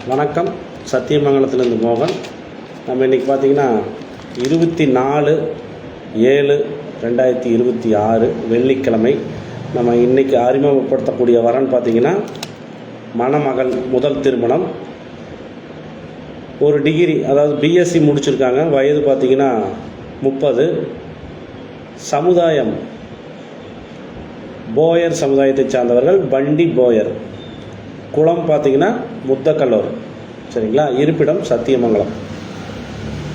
வணக்கம். சத்தியமங்கலத்திலேருந்து மோகன். நம்ம இன்றைக்கி பார்த்திங்கன்னா 24/7/2026 வெள்ளிக்கிழமை. நம்ம இன்றைக்கி அறிமுகப்படுத்தக்கூடிய வரன் பார்த்திங்கன்னா மணமகள் முதல் திருமணம். ஒரு டிகிரி, அதாவது பிஎஸ்சி முடிச்சிருக்காங்க. வயது பார்த்திங்கன்னா 30. சமுதாயம் போயர் சமுதாயத்தை சார்ந்தவர்கள், பண்டி போயர். குளம் பார்த்திங்கன்னா முத்தக்கல்லூர். சரிங்களா? இருப்பிடம் சத்தியமங்கலம்.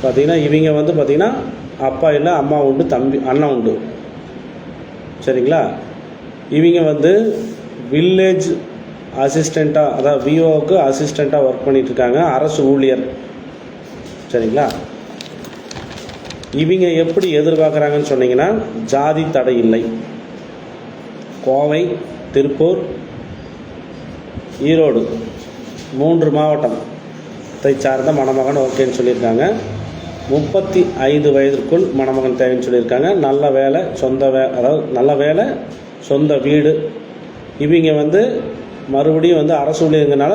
பார்த்திங்கன்னா இவங்க பார்த்திங்கன்னா அப்பா இல்லை, அம்மா உண்டு, தம்பி அண்ணன் உண்டு. சரிங்களா? இவங்க வில்லேஜ் அசிஸ்டண்ட்டாக, அதாவது விஓவுக்கு அசிஸ்டண்ட்டாக ஒர்க் பண்ணிகிட்ருக்காங்க, அரசு ஊழியர். சரிங்களா? இவங்க எப்படி எதிர்பார்க்குறாங்கன்னு சொன்னீங்கன்னா, ஜாதி தடை இல்லை. கோவை, திருப்பூர், ஈரோடு 3 மாவட்டத்தை சார்ந்த மணமகன் ஓகேன்னு சொல்லியிருக்காங்க. 35 வயதிற்குள் மணமகன் தேவைன்னு சொல்லியிருக்காங்க. நல்ல வேலை, அதாவது நல்ல வேலை, சொந்த வீடு. இவங்க மறுபடியும் அரசு ஊழியர்னால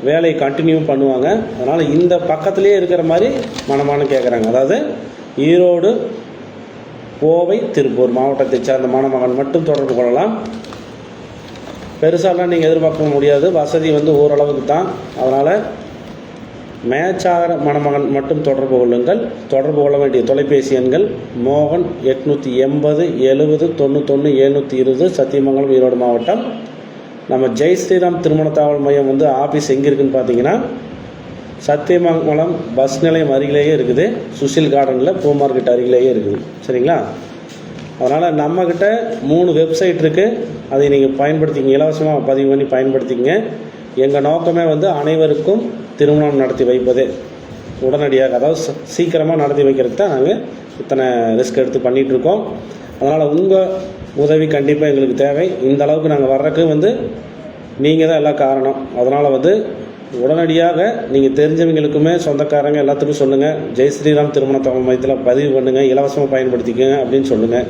வேலையை கண்டினியூ பண்ணுவாங்க. அதனால் இந்த பக்கத்துலேயே இருக்கிற மாதிரி மணமகன் கேட்குறாங்க. அதாவது ஈரோடு, கோவை, திருப்பூர் மாவட்டத்தை சார்ந்த மணமகன் மட்டும் தொடர்பு கொள்ளலாம். பெருசாலாம் நீங்கள் எதிர்பார்க்க முடியாது. வசதி ஓரளவுக்கு தான். அதனால் மேட்சாகிற மணமகன் மட்டும் தொடர்பு கொள்ளுங்கள். தொடர்பு கொள்ள வேண்டிய தொலைபேசி எண்கள் மோகன் 880 70 91 720, சத்தியமங்கலம், ஈரோடு மாவட்டம். நம்ம ஜெய் ஸ்ரீராம் திருமண தகவல் மையம் ஆஃபீஸ் எங்கே இருக்குதுன்னு பார்த்தீங்கன்னா, சத்தியமங்கலம் பஸ் நிலையம் அருகிலேயே இருக்குது. சுஷில் கார்டனில் பூ மார்க்கெட் அருகிலேயே இருக்குது. சரிங்களா? அதனால் நம்மக்கிட்ட 3 வெப்சைட் இருக்குது. அதை நீங்கள் பயன்படுத்திங்க, இலவசமாக பதிவு பண்ணி பயன்படுத்திங்க. எங்கள் நோக்கமே அனைவருக்கும் திருமணம் நடத்தி வைப்பதே, உடனடியாக, அதாவது சீக்கிரமாக நடத்தி வைக்கிறதுக்கு தான் நாங்கள் இத்தனை ரிஸ்க் எடுத்து பண்ணிகிட்ருக்கோம். அதனால் உங்கள் உதவி கண்டிப்பாக எங்களுக்கு தேவை. இந்த அளவுக்கு நாங்கள் வர்றதுக்கு நீங்கள் தான் எல்லாம் காரணம். அதனால் உடனடியாக நீங்கள் தெரிஞ்சவங்களுக்குமே, சொந்தக்காரங்க எல்லாத்துக்கும் சொல்லுங்கள், ஜெய் ஸ்ரீராம் திருமண தகவல் மையத்தில் பதிவு பண்ணுங்கள், இலவசமாக பயன்படுத்திக்கங்க அப்படின்னு சொல்லுங்கள்.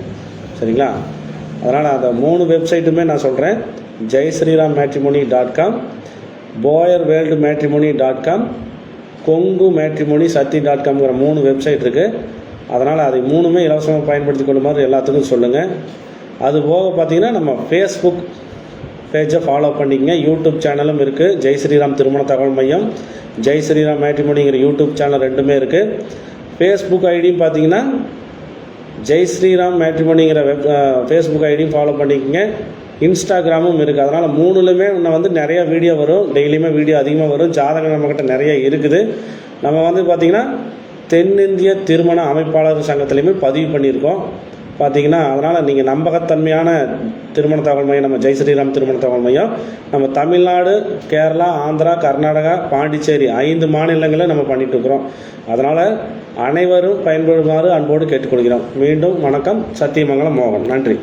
சரிங்களா? அதனால் அந்த 3 வெப்சைட்டுமே நான் சொல்கிறேன். JaySriRamMatrimony.com, BoyerWorldMatrimony.com, KonguMatrimonySati.com 3 வெப்சைட் இருக்குது. அதனால் அதை 3மே இலவசமாக பயன்படுத்தி கொள்ளுமாறு எல்லாத்துக்கும் சொல்லுங்கள். அதுபோக பார்த்திங்கன்னா நம்ம ஃபேஸ்புக் பேஜை ஃபாலோ பண்ணிக்கங்க. யூடியூப் சேனலும் இருக்குது. ஜெய் ஸ்ரீராம் திருமண தகவல் மையம், ஜெய் ஸ்ரீராம் மேட்ரிமோனிங்கிற யூடியூப் சேனல் 2மே இருக்குது. ஃபேஸ்புக் ஐடியும் பார்த்திங்கன்னா ஜெய் ஸ்ரீராம் மேட்ரிமோனிங்கிற ஃபேஸ்புக் ஐடியும் ஃபாலோ பண்ணிக்கங்க. இன்ஸ்டாகிராமும் இருக்குது. அதனால் 3லுமே இன்னும் நிறைய வீடியோ வரும். டெய்லியுமே வீடியோ அதிகமாக வரும். ஜாதகம் நம்மக்கிட்ட நிறைய இருக்குது. நம்ம பார்த்திங்கன்னா தென்னிந்திய திருமண அமைப்பாளர் சங்கத்துலேயுமே பதிவு பண்ணியிருக்கோம் பார்த்திங்கன்னா. அதனால் நீங்கள் நம்பகத்தன்மையான திருமண தகவல் மையம் நம்ம ஜெய் ஸ்ரீராம் திருமண தகவல் மையம். நம்ம தமிழ்நாடு, கேரளா, ஆந்திரா, கர்நாடகா, பாண்டிச்சேரி 5 மாநிலங்களில் நம்ம பண்ணிகிட்ருக்குறோம். அதனால் அனைவரும் பயன்படுமாறு அன்போடு கேட்டுக்கொள்கிறோம். மீண்டும் வணக்கம். சத்தியமங்கலம் மோகன். நன்றி.